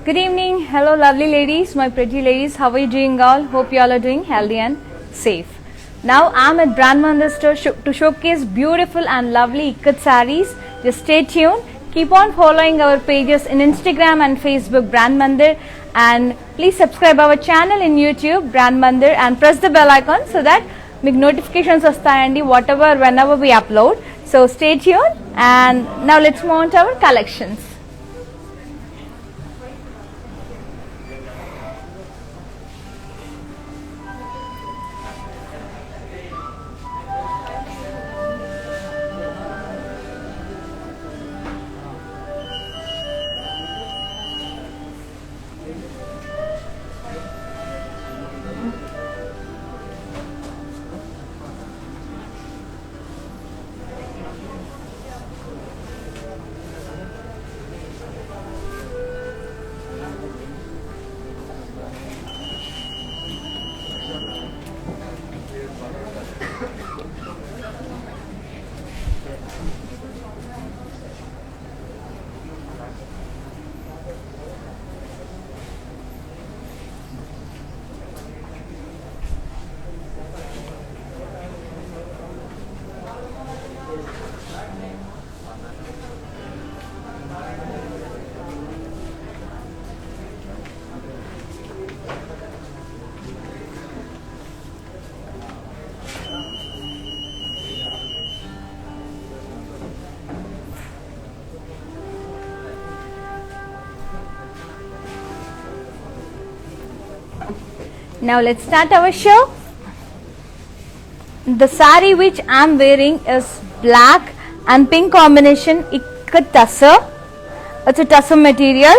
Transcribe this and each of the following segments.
Good evening. Hello lovely ladies, my pretty ladies. How are you doing all? Hope you all are doing healthy and safe. Now I am at Brand Mandir store to showcase beautiful and lovely ikat sarees. Just stay tuned. Keep on following our pages in Instagram and Facebook Brand Mandir, and please subscribe our channel in YouTube Brand Mandir and press the bell icon so that మీకు notifications వస్తాయండి whatever whenever we upload. So stay tuned, and now let's move on to our collections. Now let's start our show. The saree which I am wearing is black and pink combination ikat tussar. It's a tussar material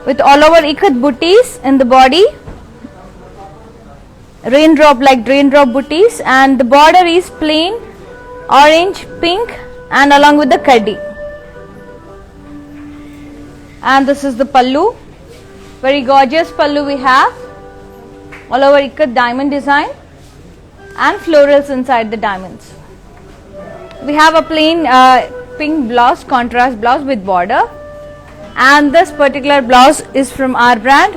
with all over ikat booties in the body, raindrop booties, and the border is plain orange, pink, and along with the kaddi. And this is the pallu, very gorgeous pallu we have. All over ikat diamond design and florals inside the diamonds. We have a plain pink blouse, contrast blouse with border, and this particular blouse is from our brand.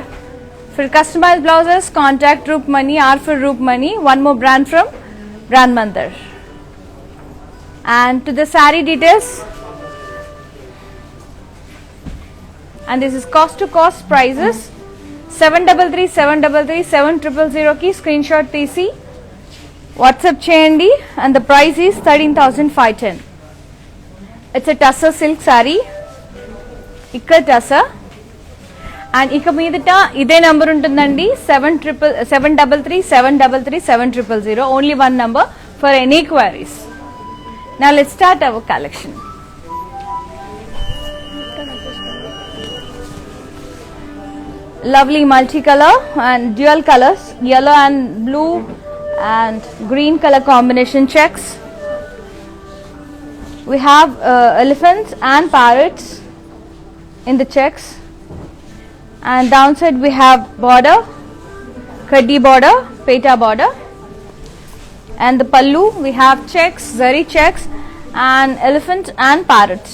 For customized blouses, contact Roop Money, R for Roop Money, one more brand from Brand Mandir. And to the saree details, and this is cost to cost prices. 733 की screenshot తీసి WhatsApp చేయండి, and the price is 13,510. It's a tussar silk saree, ఇక్కడ tussar, and ఇక మీదట ఇదే number ఉంటుందండి 733 only one number for any queries. Now let's start our collection. Lovely multicolor and dual colors, yellow and blue and green color combination checks. We have elephants and parrots in the checks, and downside we have border, kaddi border, peta border, and the pallu we have checks, zari checks, and elephants and parrots.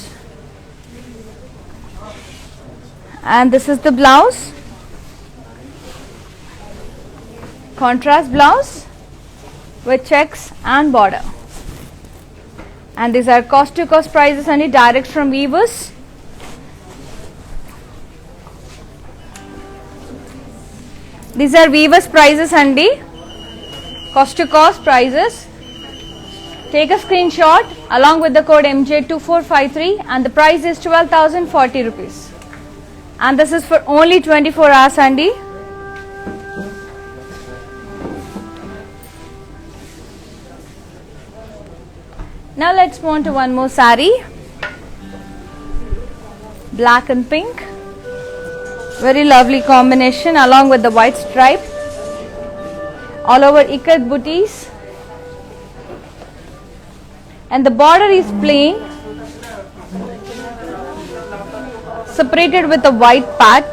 And this is the blouse, contrast blouse with checks and border, and these are cost to cost prices and direct from weavers. These are weavers prices and cost to cost prices. Take a screenshot along with the code MJ2453, and the price is 12,040 rupees, and this is for only 24 hours and now let's move on to one more saree, black and pink, very lovely combination along with the white stripe, all over ikat booties, and the border is plain separated with a white part,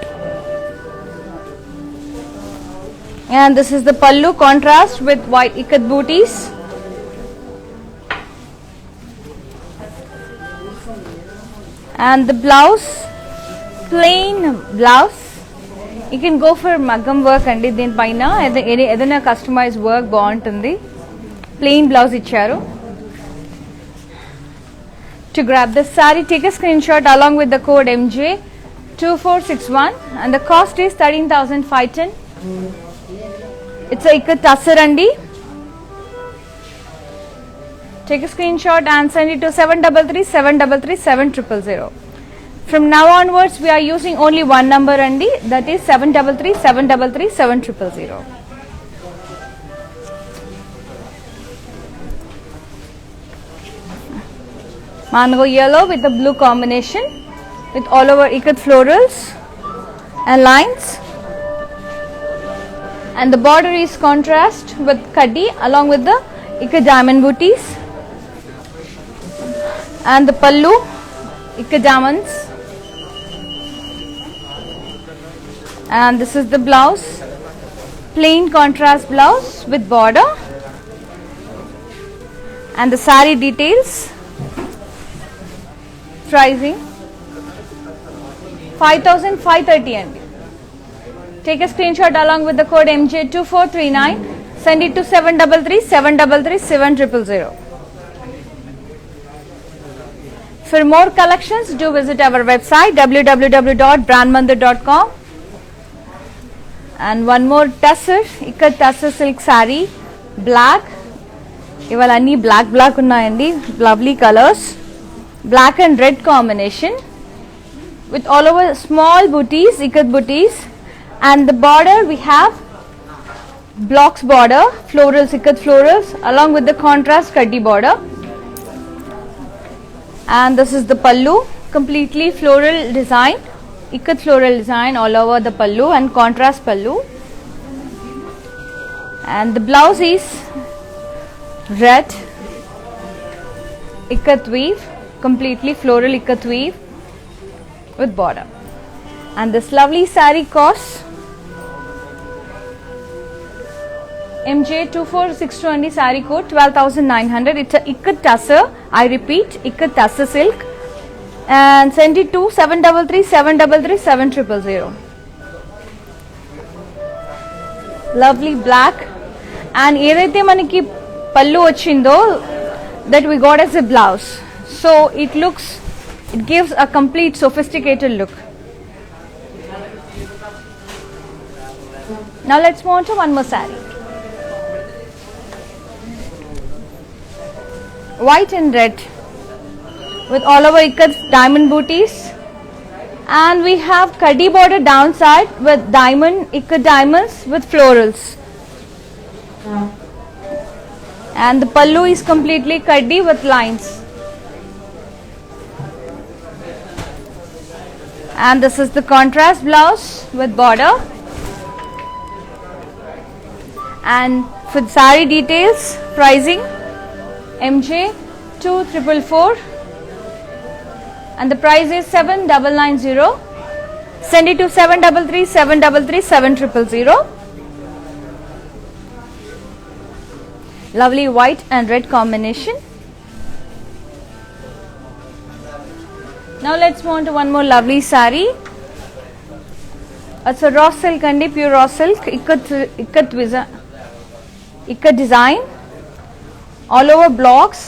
and this is the pallu, contrast with white ikat booties. And the blouse, plain blouse. You can go for maggam work andi దీని పైన ఏదైనా customise work బాగుంటుంది. Plain blouse ఇచ్చారు. To grab this saree, take a screenshot along with the code MJ2461 and the cost is 13,510. It's a ikat tassar andi. Take a screenshot and send it to 733-733-7000. From now onwards, we are using only one number andi, that is 733-733-7000. Mango yellow with the blue combination with all over ikat florals and lines, and the border is contrast with kaddi along with the ikat diamond booties, and the pallu ikat diamonds, and this is the blouse, plain contrast blouse with border, and the saree details. Pricing 5,530 and take a screenshot along with the code MJ2439. Send it to 733-733-7000. For more collections, do visit our website www.brandmandir.com. And one more tassar, ikat tassar silk saree, black. ఇవాళ అన్ని black ఉన్నాయండి, lovely colors. Black and red combination with all over small booties, ikat booties, and the border we have blocks border, florals, ikat florals along with the contrast kaddi border, and this is the pallu, completely floral design, ikat floral design all over the pallu and contrast pallu, and the blouse is red ikat weave, completely floral ikat weave with border, and this lovely saree costs MJ2462 and the saree code 12,900. It's a ikat tassar, I repeat, ikat tassar silk, and send it to 733-733-7000. Lovely black, and ఏదైతే మనకి పల్లు వచ్చిందో that we got as a blouse, so it gives a complete sophisticated look. Now let's move on to one more saree. White and red with all over ikat diamond booties, and we have kaddi border downside with diamond ikat diamonds with florals, and the pallu is completely kaddi with lines, and this is the contrast blouse with border, and for saree details, pricing MJ2444 and the price is 7,990. Send it to 733-733-7000. Lovely white and red combination. Now let's move on to one more lovely saree. It's a raw silk and pure raw silk, ikat design, all over blocks,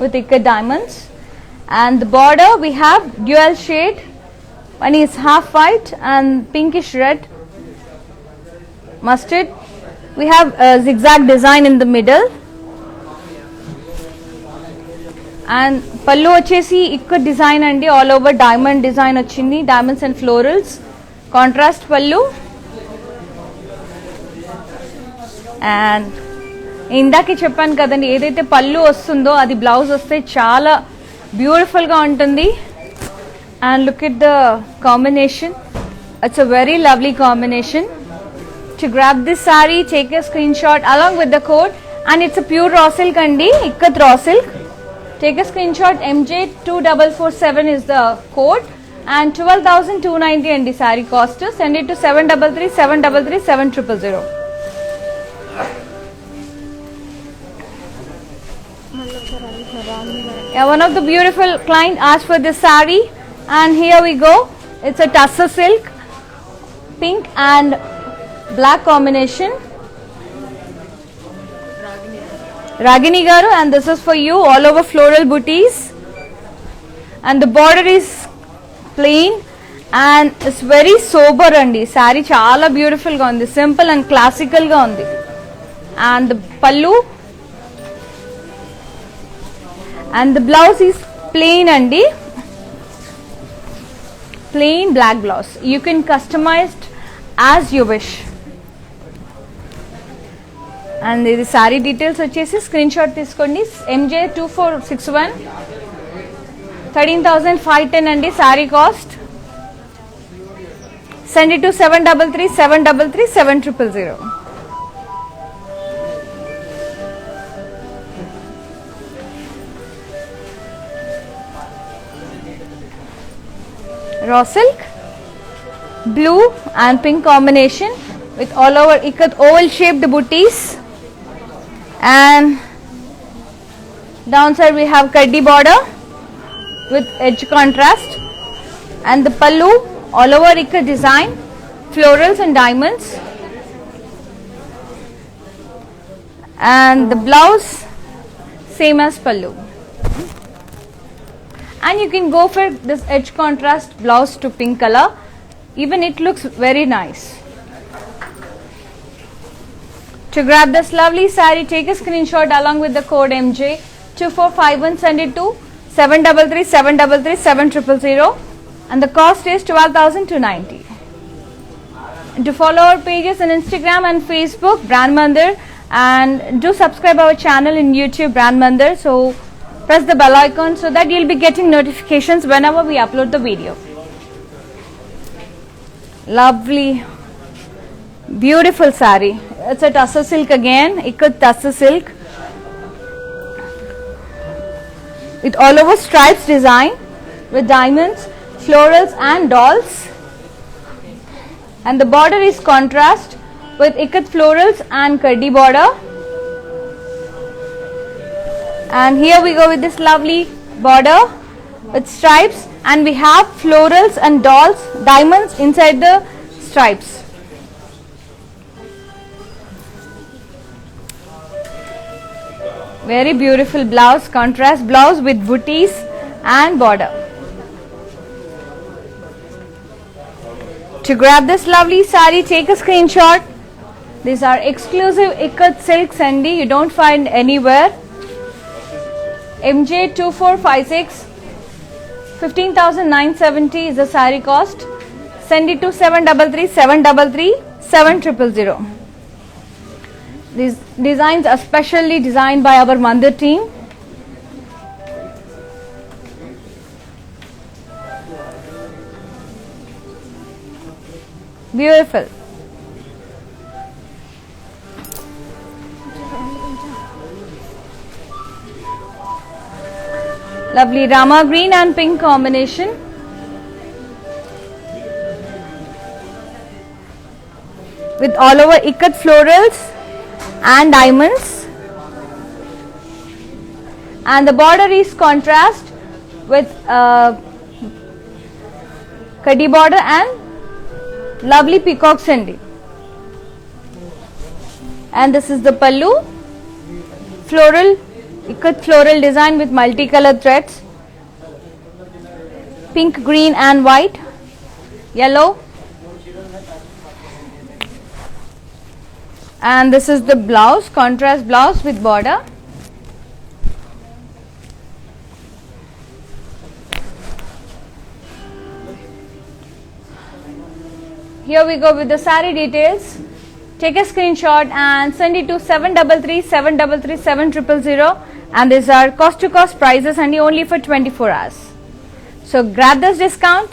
with ikat diamonds, and the border we have dual shade. One is half white and pinkish red mustard. We have a zigzag design in the middle, and pallu vachesi ikat design andi, all over diamond design ochindi, diamonds and florals, contrast pallu, and ఇందాకే చెప్పాను కదండి, ఏదైతే పళ్ళు వస్తుందో అది blouse వస్తే చాలా beautiful గా ఉంటుంది. And look at the combination, it's a very lovely combination. To grab this saree, take a screenshot along with the code, and it's a pure raw silk andi, ikat raw silk. Take a screenshot, MJ2447 is the code, and 12,290 and the saree cost. Send it to 733-733-7000. Yeah, one of the beautiful client asked for this sari, and here we go. It's a tussar silk, pink and black combination. Ragini garu, and this is for you, all over floral booties, and the border is plain and it's very sober andi. Sari chala beautiful ga undi, simple and classical ga undi. And the pallu and the blouse is plain andi, plain black blouse. You can customize it as you wish. And this saree details వచ్చేసి screen shot తీసుకోండి. MJ2461 13,510 అండి saree cost. Send it to 733 733 7000. Raw silk, blue and pink combination with all over ikat oval shaped booties, and downside we have kaddi border with edge contrast, and the pallu all over ikat design, florals and diamonds, and the blouse same as pallu. And you can go for this edge contrast blouse to pink color, even it looks very nice. To grab this lovely saree, take a screenshot along with the code MJ2451, send it to 733 733 7000, and the cost is 12,290. And to follow our pages on Instagram and Facebook, Brand Mandir, and do subscribe our channel in YouTube, Brand Mandir. So press the bell icon so that you'll be getting notifications whenever we upload the video. Lovely, beautiful saree. It's a tussar silk again, ikat tussar silk with all over stripes design with diamonds, florals and dolls, and the border is contrast with ikat florals and kaddi border. And here we go with this lovely border with stripes, and we have florals and dolls, diamonds inside the stripes. Very beautiful blouse, contrast blouse with booties and border. To grab this lovely saree, take a screenshot. These are exclusive ikat silks and you don't find anywhere. MJ2456 15,970 is the saree cost. Send it to 733 733 7000. These designs are specially designed by our Mandir team. Beautiful. Lovely Rama green and pink combination. With all over ikat florals and diamonds, and the border is contrast with kaddi border and lovely peacock sandi. And this is the pallu, floral ikat floral design with multicolored threads, pink, green and white, yellow. And this is the blouse, contrast blouse with border. Here we go with the saree details. Take a screenshot and send it to 733 733 7000, and these are cost to cost prices and only for 24 hours. So grab this discount.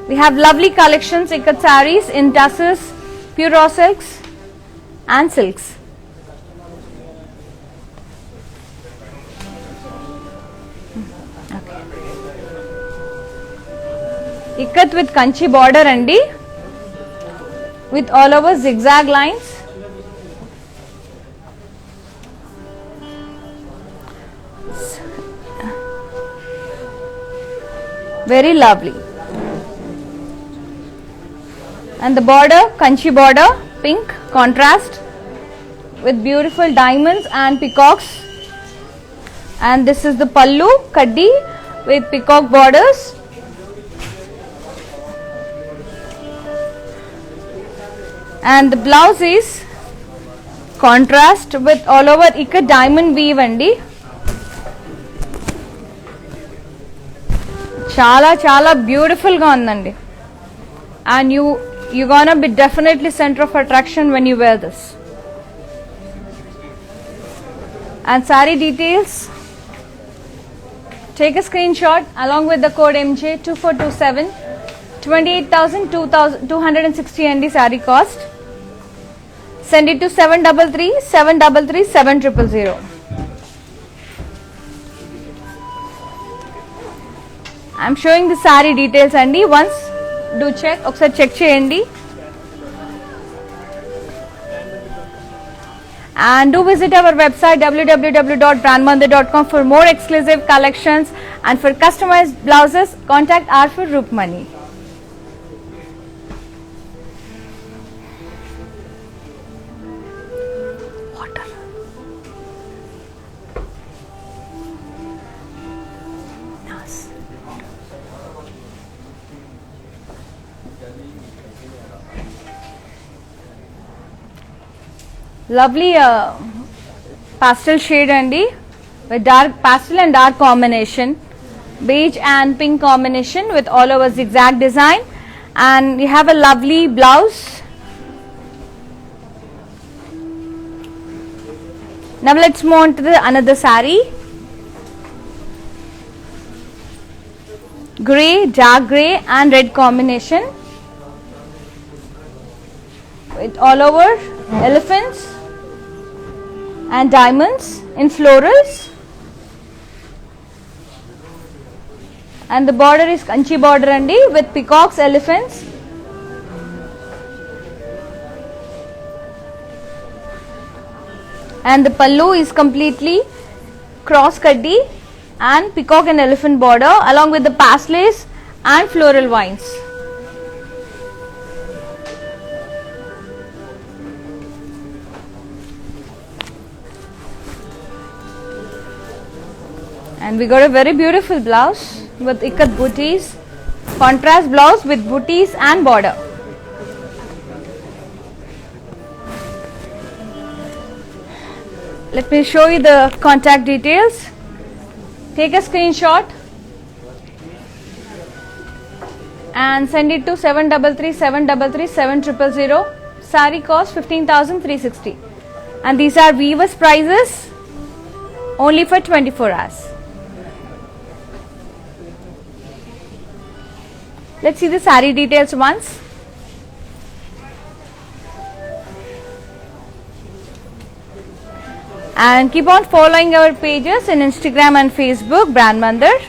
We have lovely collections ikat sarees in tassels, pure raw silks and silks. Okay. Ikat with kanchi border andi, with all over zigzag lines. very lovely. And the border, Kanchi border, pink contrast with beautiful diamonds and peacocks. And this is the pallu, kaddi with peacock borders. And the blouse is contrast with all over ikat diamond weave andi. Chala beautiful ga undandi. And you gonna be definitely center of attraction when you wear this. And saree details, take a screenshot along with the code MJ2427, 28,260 ND saree cost. Send it to 733 733 7000. I'm showing the saree details andi. Once do check, ఒకసారి check చేయండి. And do visit our website www.brandmandir.com for more exclusive collections, and for customized blouses contact Arfur Rupmani. Water. Nice. Lovely pastel shade andi, with dark pastel and dark combination, beige and pink combination with all over zigzag design. And you have a lovely blouse. Now let's move on to the another saree. Grey, dark grey and red combination with all over elephants and diamonds in florals. And the border is Kanchi border andi with peacocks, elephants. And the pallu is completely cross kaddi and peacock and elephant border along with the pastels and floral vines. And we got a very beautiful blouse with ikat booties, contrast blouse with booties and border. Let me show you the contact details. Take a screenshot and send it to 733 733 7000. Saree cost 15,360. And these are weavers prices only for 24 hours. Let's see the saree details once. And keep on following our pages in Instagram and Facebook, Brand Mandir.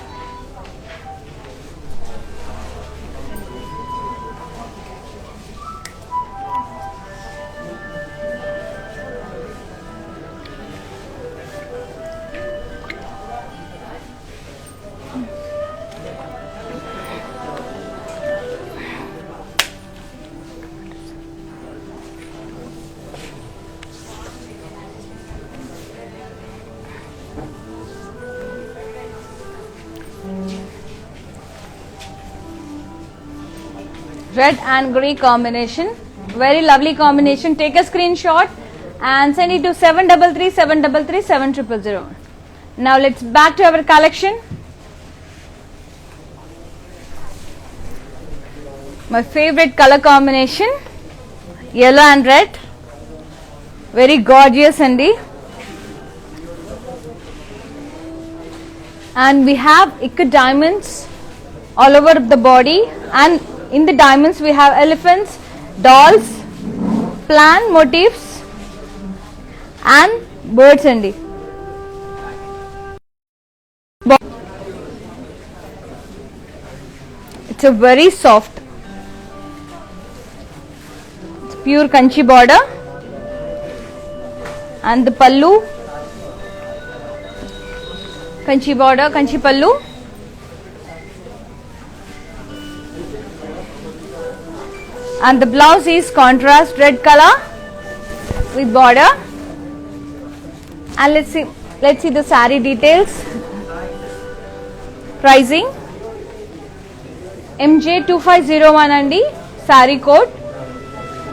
Red and grey combination, very lovely combination. Take a screenshot and send it to 733 733 7000. Now let's back to our collection. My favorite color combination, yellow and red, very gorgeous andi. And we have ikat diamonds all over the body, and in the diamonds we have elephants, dolls, plant motifs and birds andi. It's a very soft, it's pure Kanchi border, and the pallu Kanchi border, kanchi pallu. And the blouse is contrast red color with border. And let's see the saree details. Pricing MJ2501 andi saree code,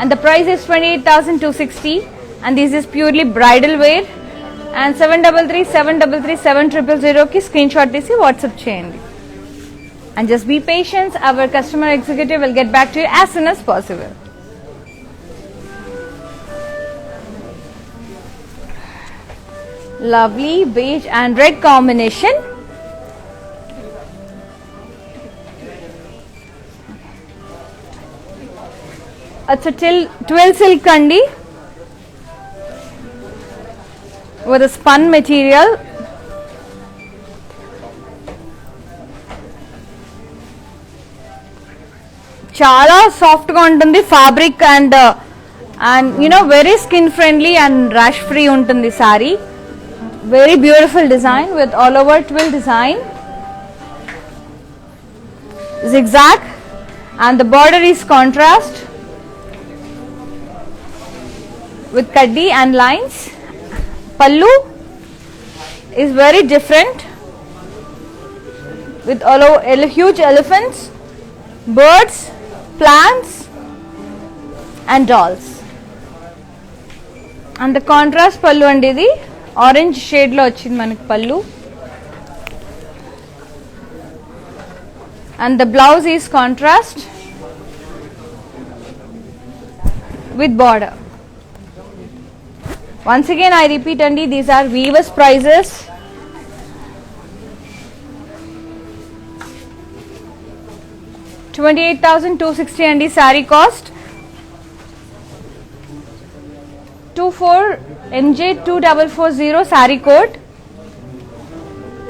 and the price is 28,260, and this is purely bridal wear. And 7337337000 ki screenshot tisi WhatsApp cheyandi. And just be patient, our customer executive will get back to you as soon as possible. Lovely beige and red combination. It's a twill silk andi with a spun material. Chala soft ga untundi fabric, and you know, very skin friendly and rash free untundi saree. Very beautiful design with all over twill design, zigzag, and the border is contrast with kaddi and lines. Pallu is very different with all over huge elephants, birds, plants and dolls. And the contrast pallu andi idi orange shade lo ochindi manaki pallu, and the blouse is contrast with border. Once again I repeat andi, these are weavers prices. $28,260 andi saree cost. 24 MJ2440 saree code,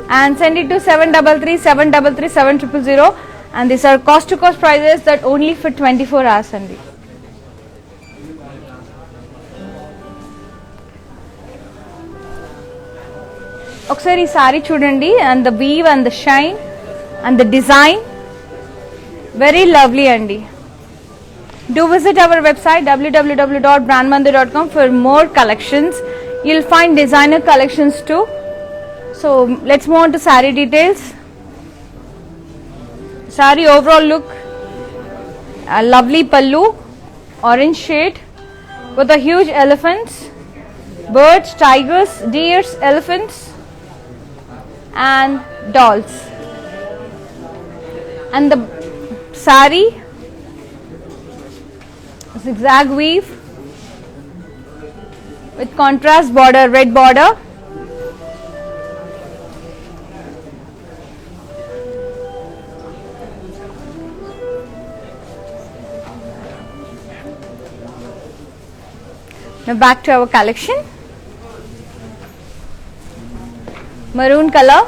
and send it to 7337337000, and these are cost to cost prices that only for 24 hours andi. ఒకసారి ఈ sorry చూడండి, and the weave and the shine and the design, very lovely andi. Do visit our website www.brandmandir.com for more collections. You'll find designer collections too. So let's move on to saree details. Saree overall look, a lovely pallu, orange shade with a huge elephants, birds, tigers, deers, elephants and dolls. And the saree zigzag weave with contrast border, red border. Now back to our collection. Maroon color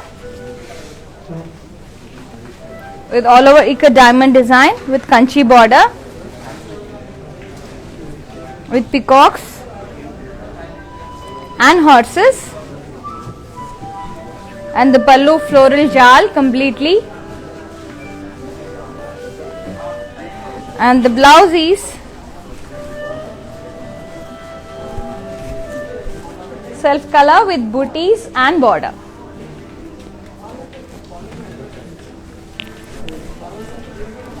with all over ikat diamond design with kanchi border, with peacocks and horses, and the pallu floral jal completely, and the blouse is self color with booties and border.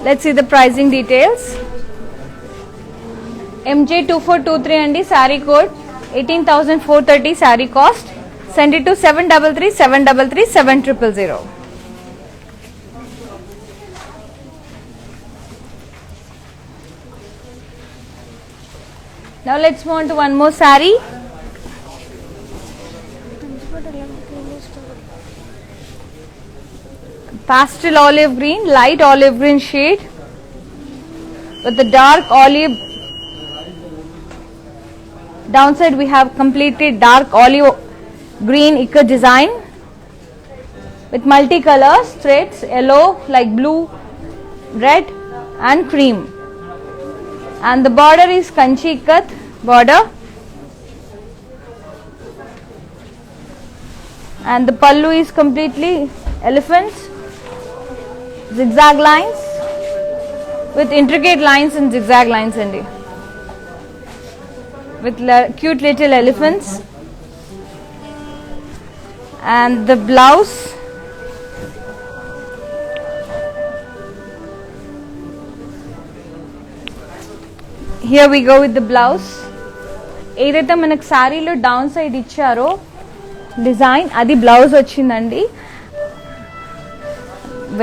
Let's see the pricing details. MJ2423 andi saree code, 18,430 saree cost. Send it to 7337337000. Now let's move on to one more saree. Pastel olive green, light olive green shade with the dark olive. Downside we have completely dark olive green ikat design with multicolors threads, yellow, like blue, red and cream, and the border is kanchi ikat border, and the pallu is completely elephants, zigzag lines with intricate lines and zigzag lines andi, with cute little elephants. And the blouse, here we go with the blouse. ఏదైతే మనకు శారీలో down side ఇచ్చారో design అది blouse వచ్చిందండి.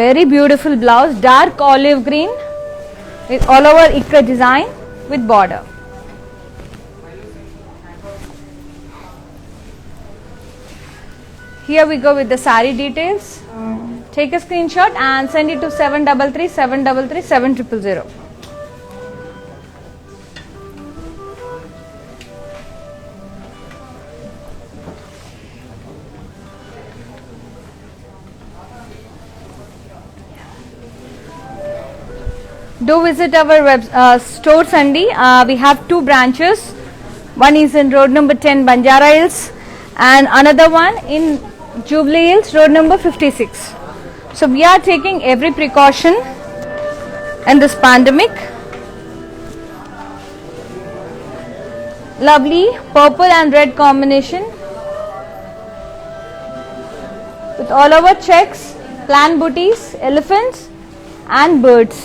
Very beautiful blouse, dark olive green with all over ఇక్కడ design with border. Here we go with the saree details. Take a screenshot and send it to 733 733 7000. Do visit our stores andi. We have 2 branches. One is in road number 10 Banjara Hills and another one in Jubilee Hills, road number 56. So we are taking every precaution in this pandemic. Lovely purple and red combination with all over checks, plant booties, elephants and birds.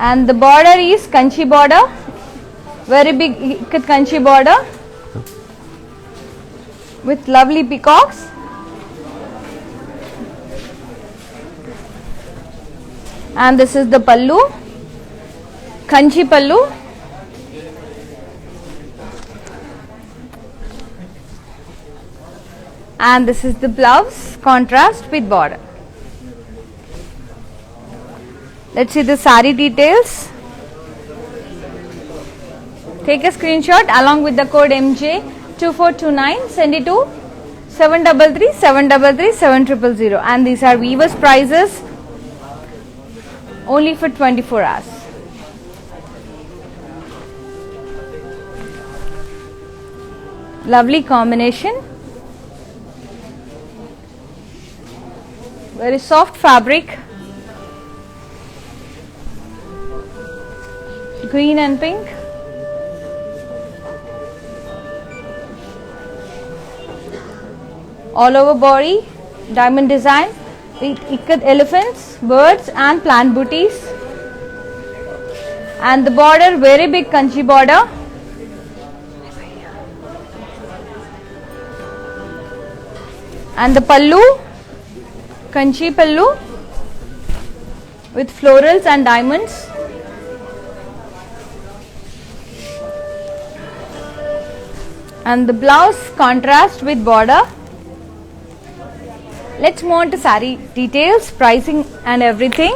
And the border is kanchi border, very big kanchi border with lovely peacocks. And this is the pallu, kanchi pallu. And this is the blouse, contrast with border. Let's see the saree details. Take a screenshot along with the code MJ2429. Send it to 733 733 7000. And these are weavers prices only for 24 hours. Lovely combination. Very soft fabric. Green and pink. All over body, diamond design with ikat elephants, birds and plant booties. And the border, very big kanchi border. And the pallu, kanchi pallu with florals and diamonds. And the blouse contrast with border. Let's move on to saree details, pricing and everything.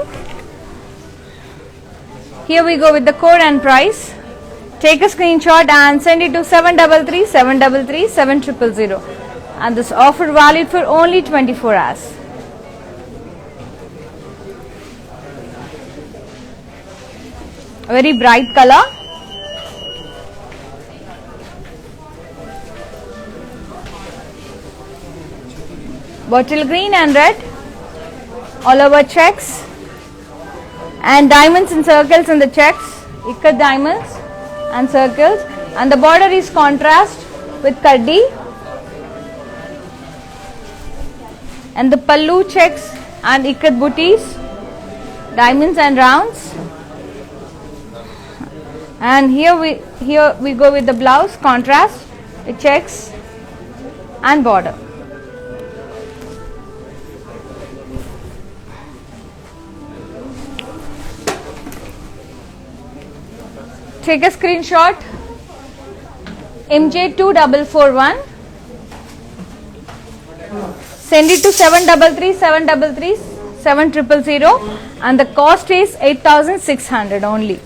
Here we go with the code and price. Take a screenshot and send it to 733 733 7000. And this offer valid for only 24 hours. Very bright color. Bottle green and red, all over checks and diamonds and circles in the checks, ikat diamonds and circles, and the border is contrast with kaddi, and the pallu checks and ikat booties, diamonds and rounds. And here we go with the blouse, contrast with checks and border. Take a screenshot, MJ2441. Send it to 733 733 7000 and the cost is 8600 only.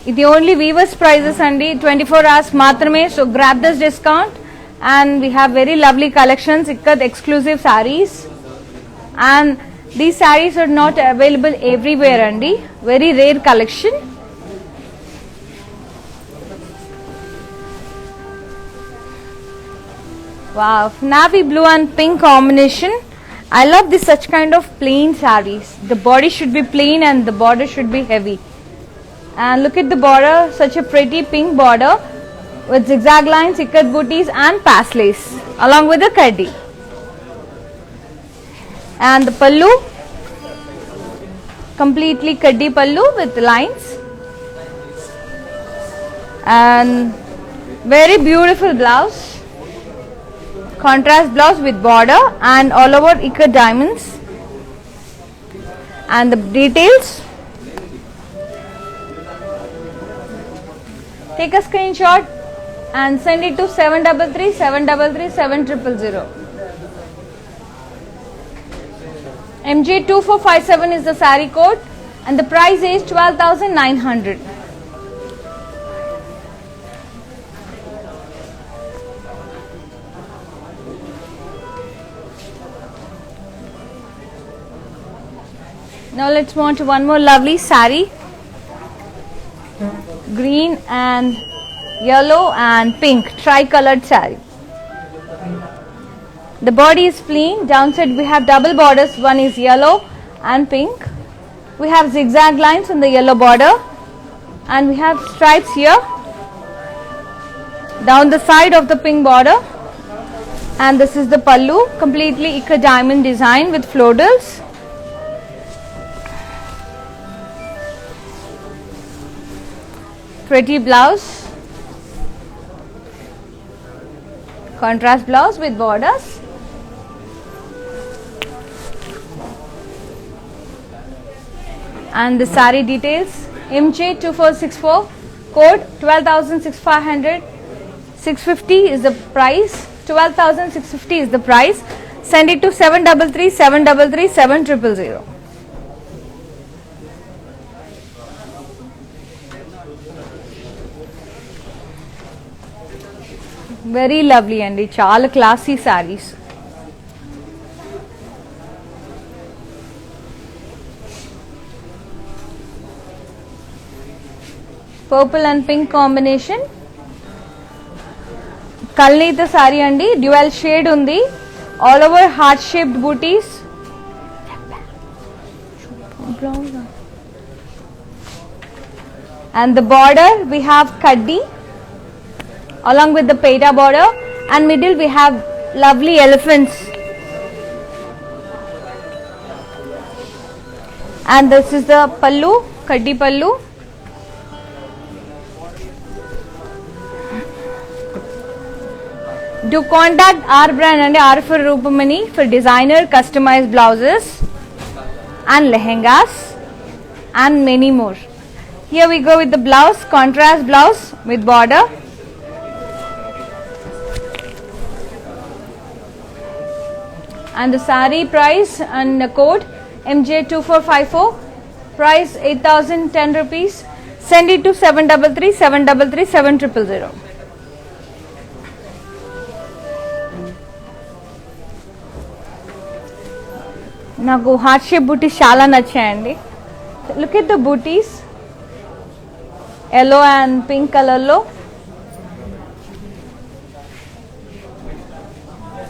Idi only weavers prices andi, 24 hours matrame, so grab this discount. And we have very lovely collections, ikkat exclusive sarees, and these sarees are not available everywhere andi, very rare collection. Wow, navy blue and pink combination. I love this such kind of plain sarees. The body should be plain and the border should be heavy. And look at the border, such a pretty pink border with zigzag lines, ikat booties and paslays along with the kaddi. And the pallu, completely kaddi pallu with lines. And very beautiful blouse, contrast blouse with border and all over ikat diamonds. And the details, take a screenshot and send it to 733 733 7000. MJ2457 is the saree code and the price is 12,900. Now let's move on to one more lovely saree. Green and yellow and pink tri-colored saree. The body is plain. Downside we have double borders. One is yellow and pink. We have zigzag lines on the yellow border and we have stripes here down the side of the pink border. And this is the pallu, completely ikat diamond design with florals. Pretty blouse, contrast blouse with borders. And the saree details, MJ2464, code 12,650, 650 is the price, 12,650 is the price. Send it to 733 733 7000. Very lovely అండి, చాలా classy sarees. Purple and pink combination. కల్నీత saree అండి, dual shade ఉంది. All over heart shaped booties. And the border we have kaddi along with the peta border, and middle we have lovely elephants. And this is the pallu, kaddi pallu. Do contact our brand and R for Rupamani for designer customized blouses and lehengas and many more. Here we go with the blouse, contrast blouse with border. And the saree price and the code MJ2454, price 8,010 rupees. Send it to 733 733 7000. నాకు heart shape butis చాలా నచ్చాయండి. Look at the butis, yellow and pink కలర్లో.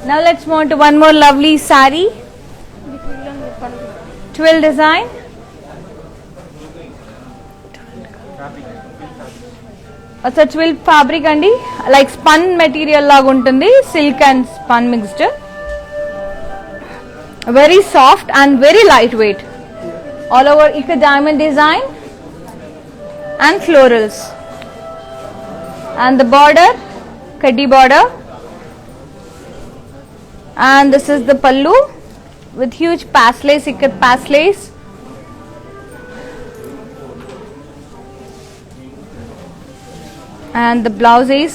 Now let's move on to one more lovely saree, twill design. It's a twill fabric andi, like spun material laga untundi, silk and spun mixed. Very soft and very lightweight. All over ikat diamond design and florals. And the border, kaddi border. And this is the pallu with huge paslays, ikat paslays. And the blouse is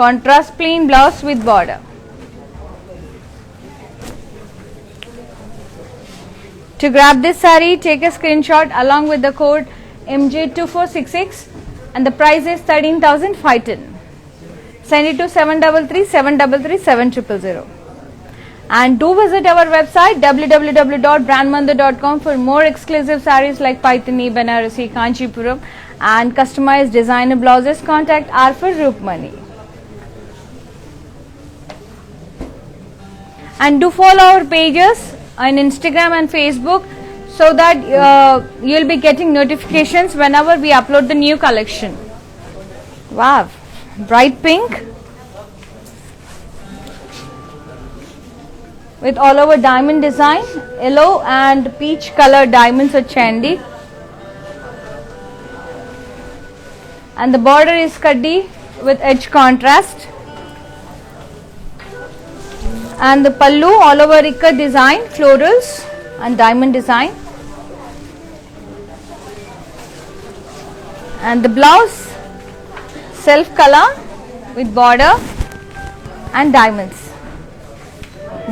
contrast plain blouse with border. To grab this saree, take a screenshot along with the code MJ2466 and the price is 13,510. Send it to 733 733 7000. And do visit our website www.brandmandar.com for more exclusive sarees like Paithani, Banarasi, Kanchipuram and customized designer blouses. Contact R for Rupmani. and do follow our pages on Instagram and Facebook so that you'll be getting notifications whenever we upload the new collection. Wow, bright pink with all over diamond design, yellow and peach color diamonds వచ్చాయండి. And the border is kaddi with edge contrast, and the pallu all over ikat design, florals and diamond design, and the blouse self color with border and diamonds.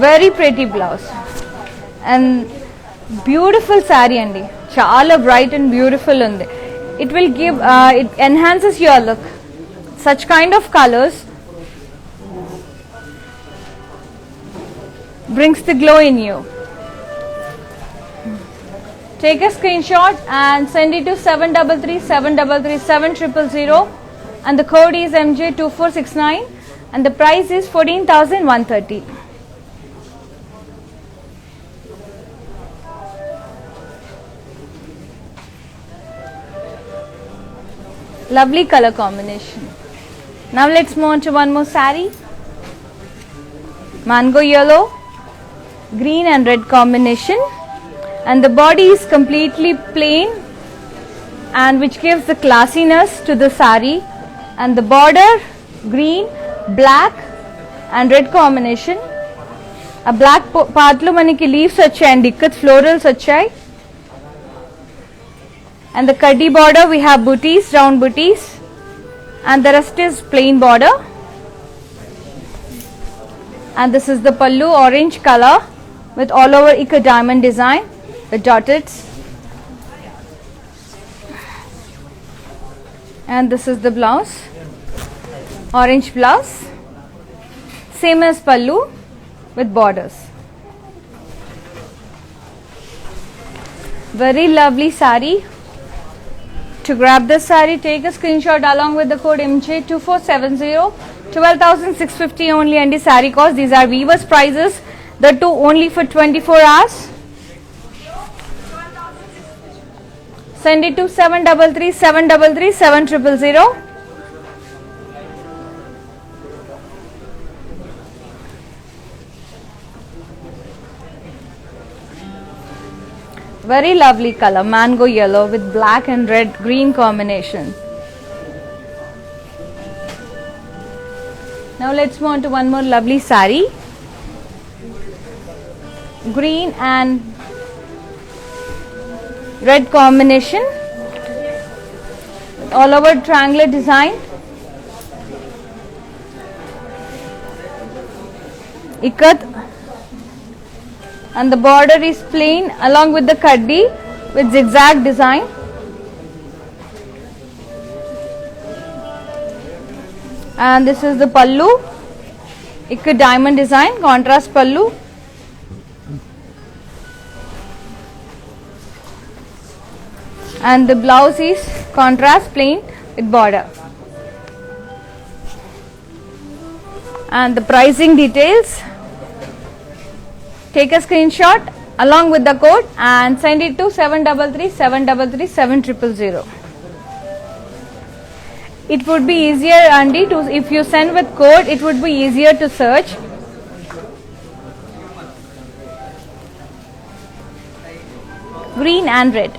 Very pretty blouse and beautiful saree andi, chaala bright and beautiful undi. It will give it enhances your look. Such kind of colors brings the glow in you. Take a screenshot and send it to 733-733-7000 and the code is MJ2469 and the price is 14,130. Lovely color combination. Now let's move on to one more saree. Mango yellow, green and red combination, and the body is completely plain and which gives the classiness to the saree, and the border green, black and red combination. A black part lo maniki leaves vachayandi, ikkat florals vachayi, and the kaddi border we have booties, round booties, and the rest is plain border. And this is the pallu, orange color with all over ikat diamond design with dotted, and this is the blouse, orange blouse, same as pallu with borders. Very lovely saree. To grab this saree, take a screenshot along with the code MJ2470. 12,650 only and the saree cost. These are weavers prices, the two only for 24 hours. Send it to 733-733-7000. Very lovely color, mango yellow with black and red green combination. Now let's move on to one more lovely saree. Green and red combination, all over triangular design, ikat, and the border is plain along with the kaddi with zigzag design. And this is the pallu, ikat diamond design, contrast pallu. And the blouse is contrast plain with border. And the pricing details, take a screenshot along with the code and send it to 733-733-7000. It would be easier, Andy, to if you send with code, it would be easier to search. Green and red.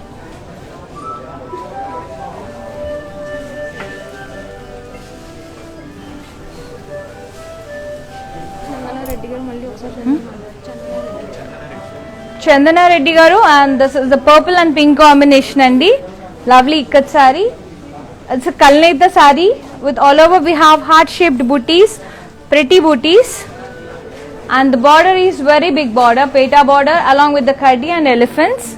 Chandana Reddy garu, and this is the purple and pink combination andi. Lovely ikat saree. It's a kalneta saree with all over we have heart shaped booties, pretty booties, and the border is very big border, peta border along with the kaddi and elephants.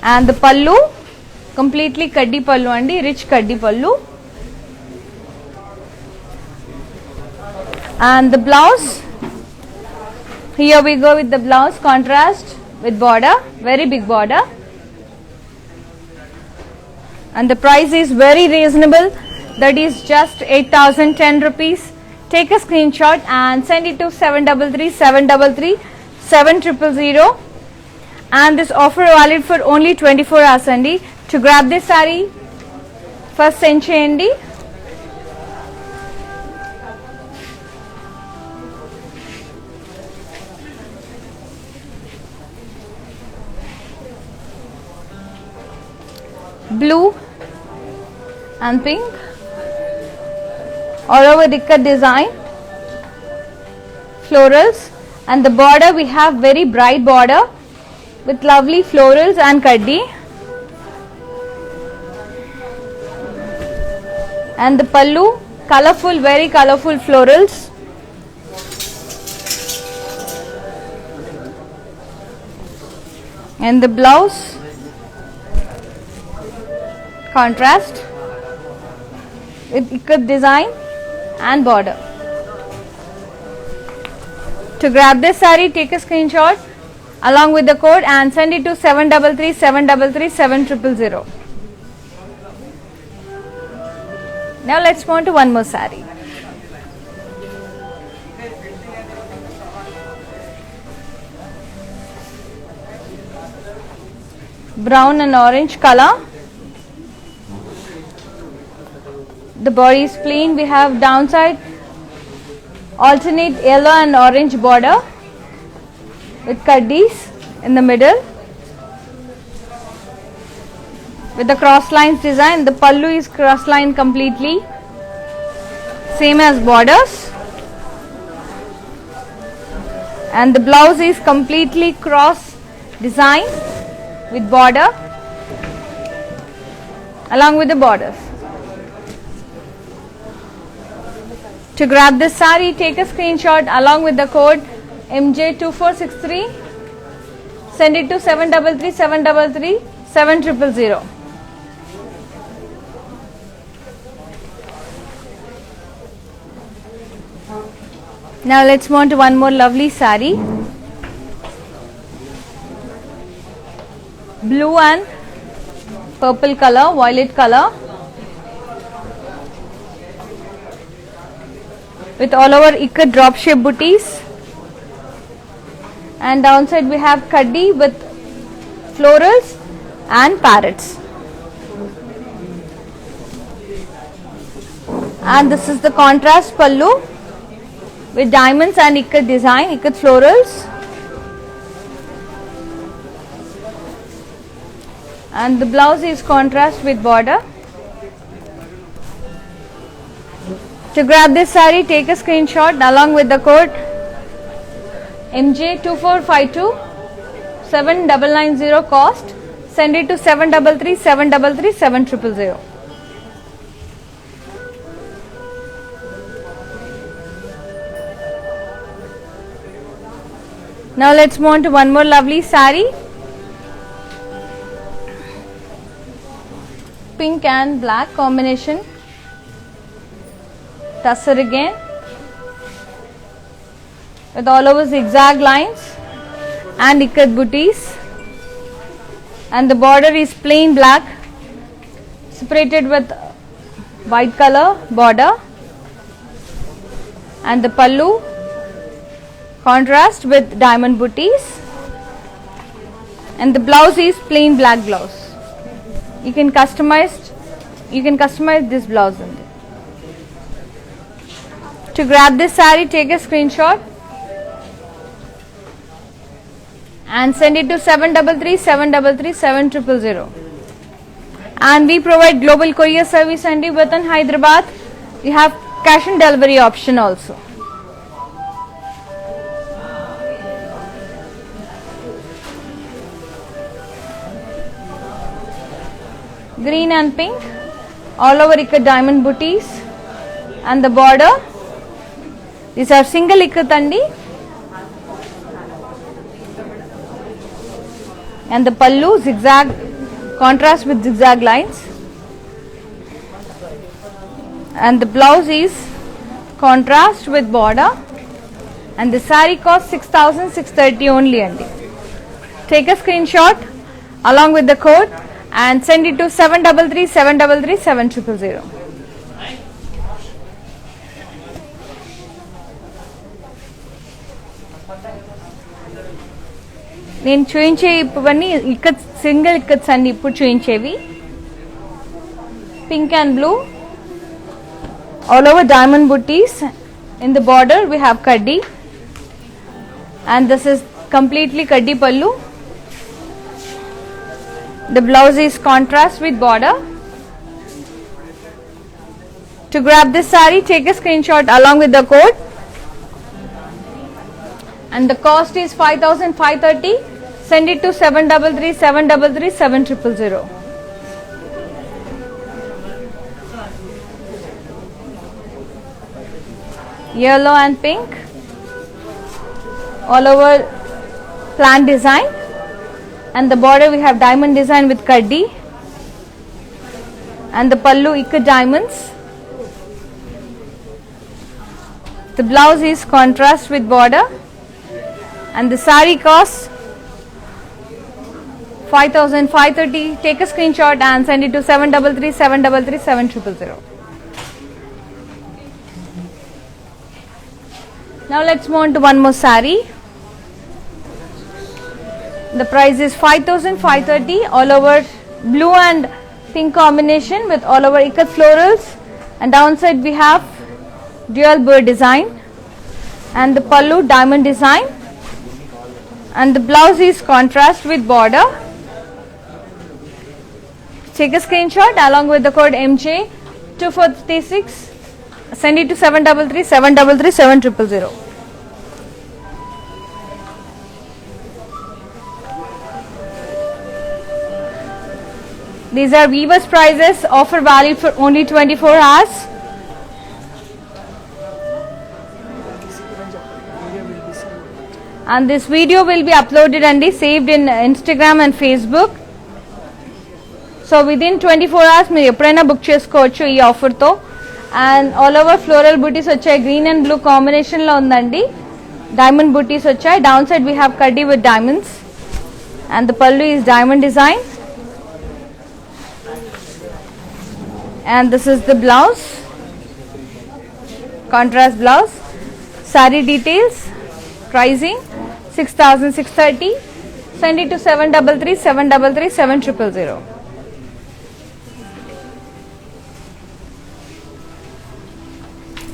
And the pallu completely kaddi pallu andi, rich kaddi pallu. And the blouse, here we go with the blouse, contrast with border, very big border, and the price is very reasonable, that is just 8,010 rupees, take a screenshot and send it to 733-733-7000. And this offer valid for only 24 hours andi. To grab this saree, first send cheyandi. Blue and pink, all over ikat design, florals, and the border we have very bright border with lovely florals and kaddi, and the pallu colorful, very colorful florals, and the blouse contrast with ikat design and border. To grab this saree, take a screenshot along with the code and send it to 733-733-7000. Now let's move on to one more saree. Brown and orange color. The body is plain. We have downside alternate yellow and orange border with kaddis in the middle with the cross lines design. The pallu is cross line completely, same as borders, and the blouse is completely cross design with border along with the borders. To grab this saree, take a screenshot along with the code MJ2463. Send it to 733-733-7000. Now let's move on to one more lovely saree. Blue and purple color, violet color, with all over ikat drop shape booties, and downside we have kaddi with florals and parrots, and this is the contrast pallu with diamonds and ikat design, ikat florals, and the blouse is contrast with border. To grab this saree, take a screenshot along with the code MJ2452 7990 cost. Send it to 733-733-7000. Now let's move on to one more lovely saree. Pink and black combination. Tussar again with all over zigzag lines and ikat booties, and the border is plain black separated with white color border, and the pallu contrast with diamond booties, and the blouse is plain black blouse. You can customize this blouse in there. To grab this saree, take a screenshot and send it to 733-733-7000. And we provide global courier service and within Hyderabad. We have cash and delivery option also. Green and pink, all over ikat diamond booties, and the border. These are single ikat andi, and the pallu zigzag contrast with zigzag lines, and the blouse is contrast with border, and the saree costs 6,630 only andi. Take a screenshot along with the code and send it to 733-733-7000. నేను చూయించే ఇవన్నీ ikat single ikkats అండి ఇప్పుడు చూయించేవి. Pink and blue all over diamond booties. In the border we have kaddi, and this is completely kaddi pallu. The blouse is contrast with border. To grab this saree, take a screenshot along with the code, and the cost is 5,530. Send it to 733 733 7000. Yellow and pink, all over plant design, and the border we have diamond design with kaddi, and the pallu ikat diamonds. The blouse is contrast with border, and the saree costs 5,530. Take a screenshot and send it to 733 733 7000. Now let's move on to one more saree. The price is 5,530, all over blue and pink combination with all over ikat florals, and downside we have dual bird design, and the pallu diamond design, and the blouse is contrast with border. Take a screenshot along with the code MJ2436. Send it to 733 733 7000. These are weavers prices, offer valid for only 24 hours. And this video will be uploaded and saved in Instagram and Facebook. So within 24 hours మీరు ఎప్పుడైనా book చేసుకోవచ్చు ఈ ఆఫర్తో. And all over floral బూటీస్ వచ్చాయి, green and blue కాంబినేషన్లో ఉందండి. Diamond బూటీస్ వచ్చాయి, down side we have కడ్డీ with diamonds, and the పల్లు is diamond design, and this is the blouse, contrast blouse. Saree details, pricing 6,630. Send it to 733 733 7000.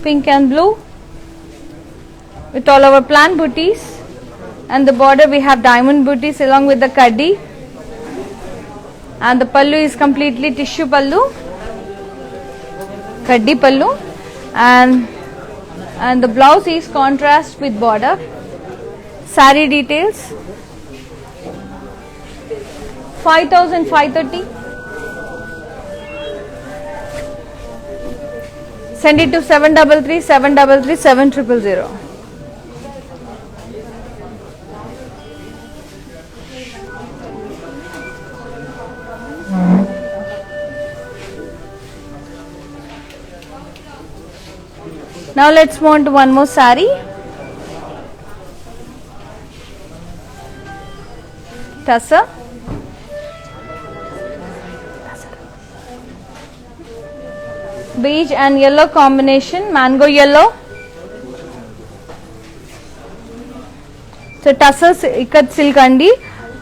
Pink and blue with all our plant booties, and the border we have diamond booties along with the kaddi, and the pallu is completely tissue pallu, kaddi pallu, and the blouse is contrast with border. Saree details 5,530. Send it to 733 733 7000. Now let's move on to one more saree. Tussar. Beige and yellow combination, mango yellow. So tussar ikat silk andi,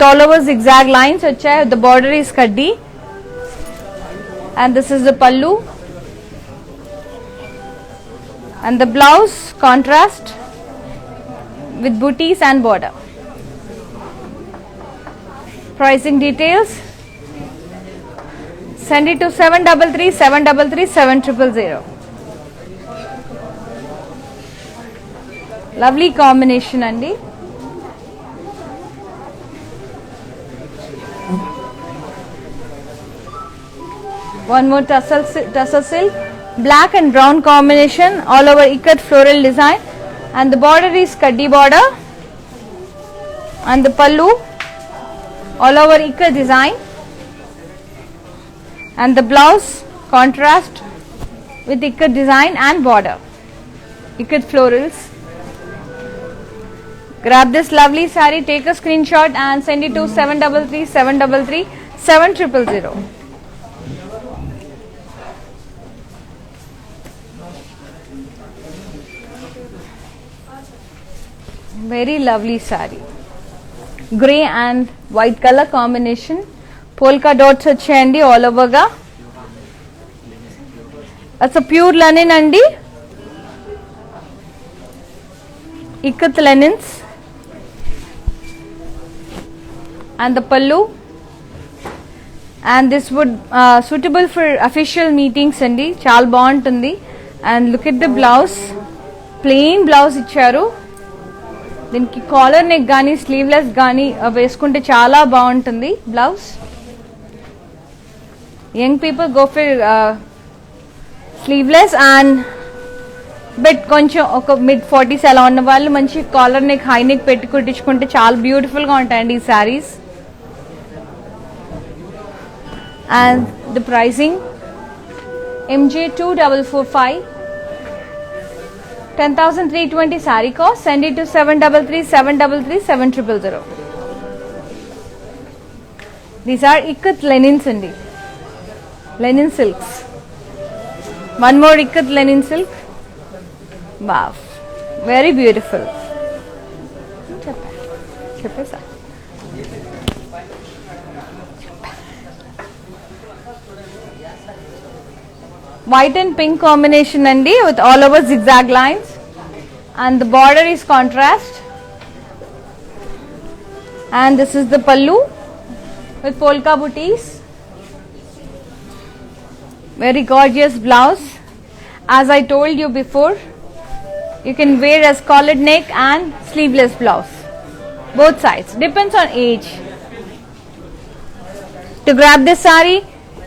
all over zigzag lines వచ్చాయి. The border is kaddi, and this is the pallu, and the blouse contrast with booties and border. Pricing details, send it to 733 733 7000. Lovely combination andi. One more tussar silk, black and brown combination, all over ikat floral design, and the border is kaddi border, and the pallu all over ikat design, and the blouse contrast with ikat design and border, ikat florals. Grab this lovely saree, take a screenshot and send it to 733 733 7000. Very lovely saree. Grey and white colour combination. Polka dots వచ్చాయండి all over గా. అట్స్ pure linen అండి, ikat linens. And the pallu, and this would suitable for official meetings andi, chaala baaguntundi. And look at the blouse, plain blouse icharu. దీనికి collar neck గానీ sleeveless గానీ వేసుకుంటే చాలా బాగుంటుంది blouse. Young people go for sleeveless and but కొంచెం ఒక mid 40s అలా ఉన్న వాళ్ళు మంచి కాలర్ నెక్ హై నెక్ పెట్టి కుట్టించుకుంటే చాలా బ్యూటిఫుల్ గా ఉంటాయండి ఈ saris. And the pricing, MJ 2445, 10,320 saree cost. Send it to 733 These are ikat linen andi, linen silks. One more ikat linen silk. Wow, very beautiful. Cheppesa. White and pink combination andi with all over zigzag lines, and the border is contrast. And this is the pallu with polka booties. Very gorgeous blouse. As I told you before, you can wear as collared neck and sleeveless blouse, both sides, depends on age. To grab this saree,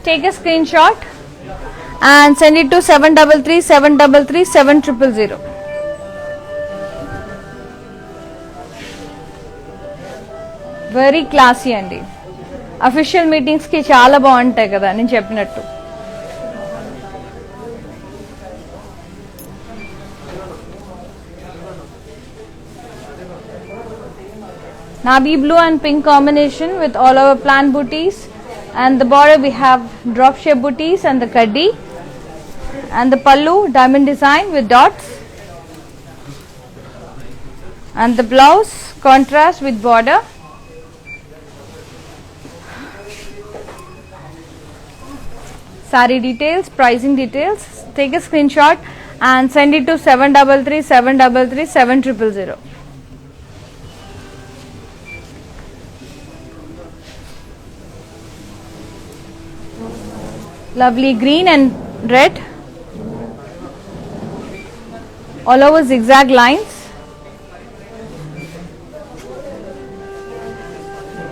take a screenshot and send it to 733 very classy అండి. Official meetings కి చాలా బాగుంటాయి కదా నేను చెప్పినట్టు. Navy blue and pink combination with all our plant booties, and the border we have drop shape booties and the kaddi, and the pallu diamond design with dots, and the blouse contrast with border. Saree details, pricing details, take a screenshot and send it to 733 Lovely green and red, all over zigzag lines,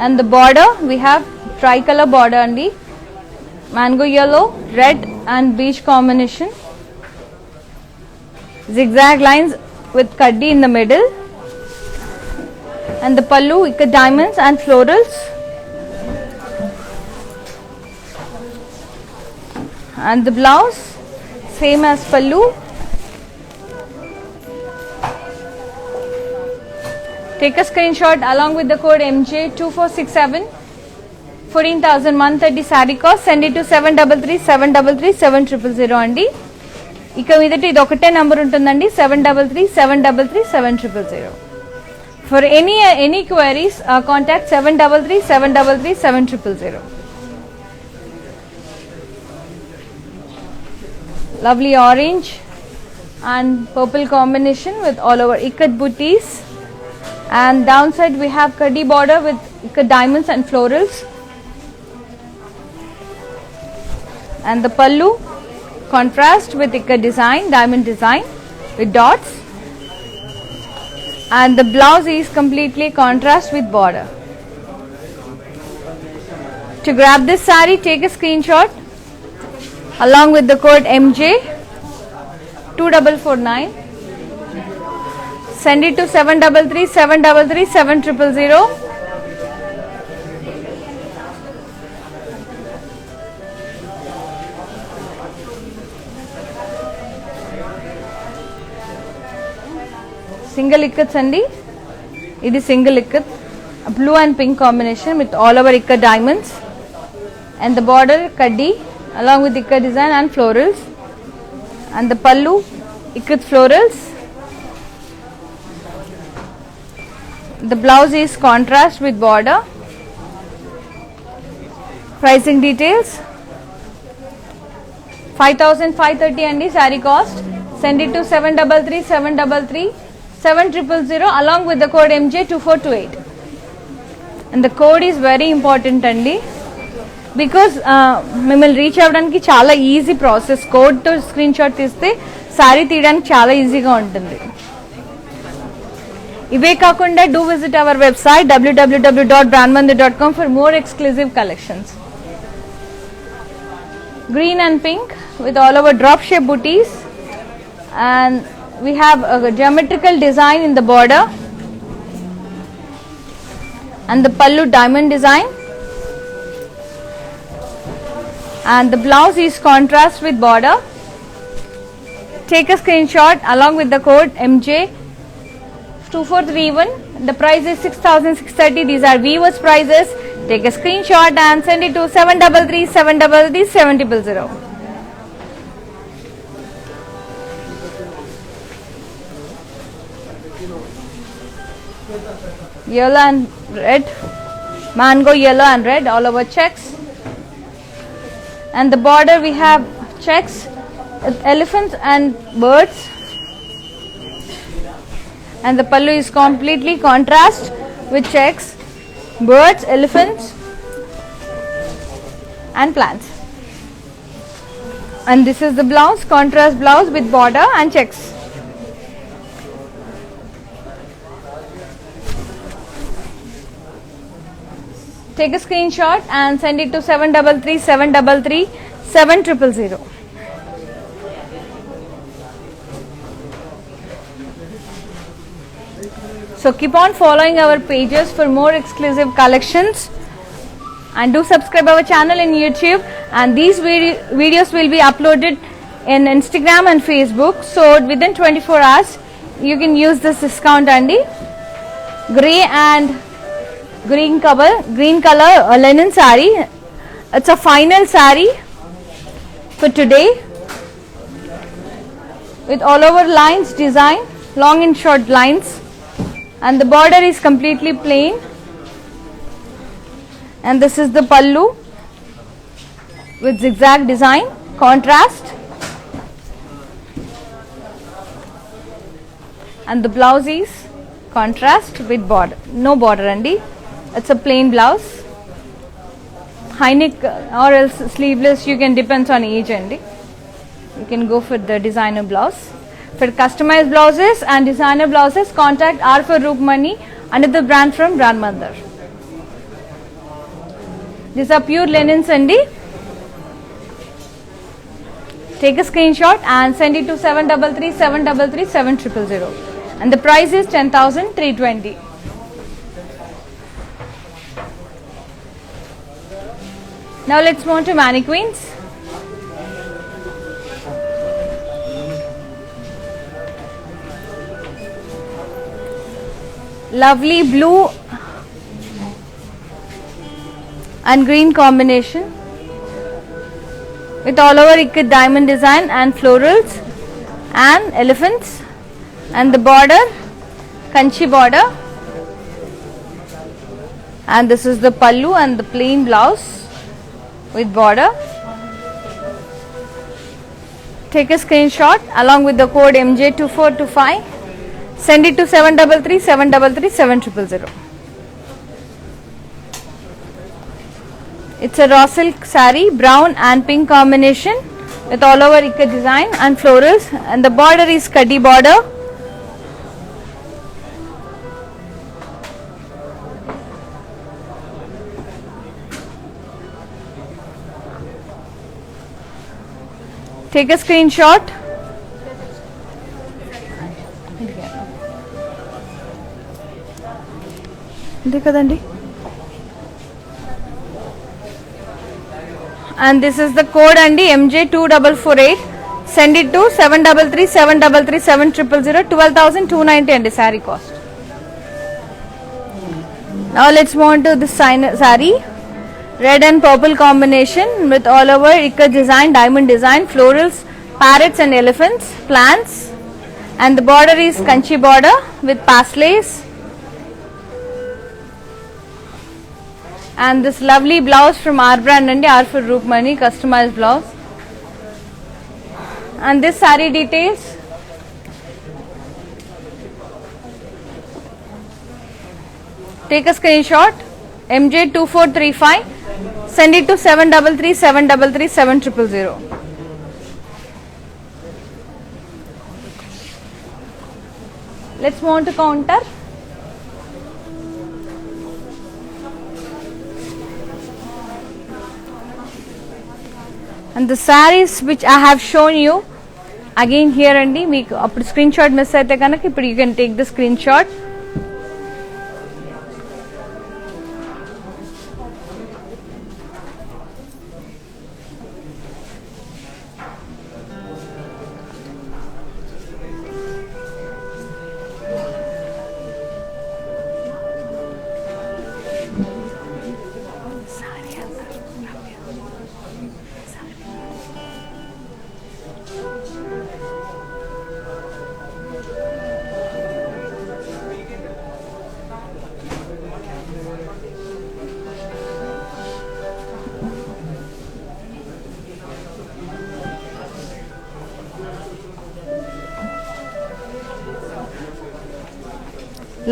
and the border we have tricolor border andi, mango yellow, red and beige combination, zigzag lines with kaddi in the middle, and the pallu ikat diamonds and florals, and the blouse same as pallu. Take a screenshot along with the code MJ2467, 14,130 saree cost. Send it to 733 అండి. ఇక మీదట ఇది ఒకటే number ఉంటుందండి, 733 For any queries, contact 733 Lovely orange and purple combination with all over ikat booties, and downside we have kaddi border with ikat diamonds and florals, and the pallu contrast with ikat design, diamond design with dots, and the blouse is completely contrast with border. To grab this saree, take a screenshot along with the code MJ2449. Send it to 733 Single ikkats andi. Idi single ikkat, blue and pink combination with all over ikkat diamonds, and the border kaddi along with ikkat design and florals, and the pallu ikkat florals. The blouse is contrast with border. Pricing details 5530 andi saree cost. Send it to 733733 along with the code MJ2428. And the code is very important andi because మిమ్మల్ని reach అవ్వడానికి చాలా easy process. కోడ్తో screen shot తీస్తే sorry తీయడానికి చాలా ఈజీగా ఉంటుంది. ఇవే కాకుండా do visit our website www.brandmandir.com for more exclusive collections. Green and pink with all over drop shape booties, and we have a geometrical design in the border and the pallu diamond design, and the blouse is contrast with border. Take a screenshot along with the code MJ2431. The price is 6630. These are viewers prices. Take a screenshot and send it to 733733 Yellow and red, mango yellow and red all over checks, and the border we have checks with elephants and birds, and the pallu is completely contrast with checks, birds, elephants and plants. And this is the blouse, contrast blouse with border and checks. Take a screenshot and send it to 733733 So keep on following our pages for more exclusive collections, and do subscribe our channel in YouTube, and these videos will be uploaded in Instagram and Facebook, so within 24 hours you can use this discount. Andi grey and green color linen saree. It's a final saree for today with all over lines design, long and short lines, and the border is completely plain, and this is the pallu with zigzag design, contrast, and the blouse is contrast with border, no border andi. It's a plain blouse, high neck or else sleeveless, you can, depends on age andi. You can go for the designer blouse. For customized blouses and designer blouses, contact R for Rukmani under the brand from Brand Mandir. These are pure linens andi. Take a screenshot and send it to 733733 and the price is 10,320. Now let's move to mannequins. Lovely blue and green combination with all over ikat diamond design and florals and elephants, and the border kanchi border, and this is the pallu and the plain blouse with border. Take a screenshot along with the code MJ2425. Send it to 733733 It's a raw silk saree, brown and pink combination with all over ikat design and florals, and the border is kaddi border. Take a screenshot. And this is the code andi MJ2448. Send it to 733733 12,290 andi saree cost. Now let's move on to this saree. Red and purple combination with all over ikat design, diamond design, florals, parrots and elephants, plants, and the border is kanchi border with paslays, And this lovely blouse from our brand and R for Rukmani, customized blouse. And this saree details. Take a screenshot, MJ2435, send it to 733 733 7000. Let's move on to counter. And the sarees which I have shown you again here andi meeku appudu screenshot miss aithe kanaka ippudu you can take the screenshot.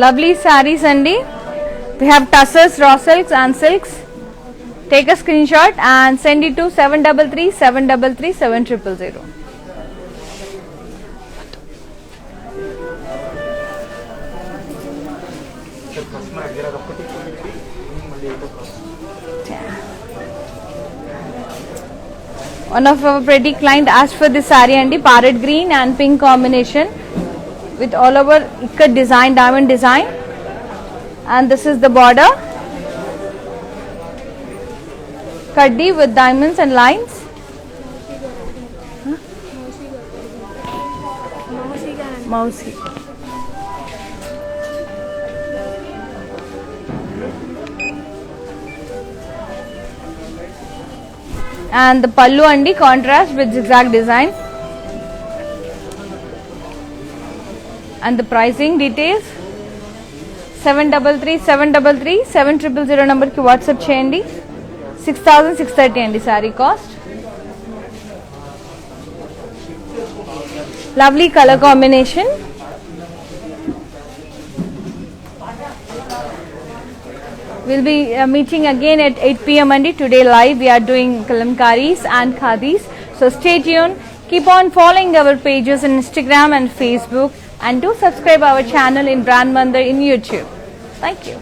Lovely sarees andi. We have tussars, raw silks and silks. Take a screenshot and send it to 733 733 7000. One of our pretty client asked for this saree andi, parrot green and pink combination with all over ikat design, diamond design, and this is the border, kaddi with diamonds and lines. Mousy. And the pallu andi contrast with zigzag design. And the pricing details 733 733 7000 number ki WhatsApp cheyandi. 6630 andi saree cost. Lovely color combination. We'll be meeting again at 8 p.m. andi. Today live we are doing kalamkaris and khadis. So stay tuned. Keep on following our pages on Instagram and Facebook. And do subscribe our channel in Brand Mandir in YouTube. Thank you.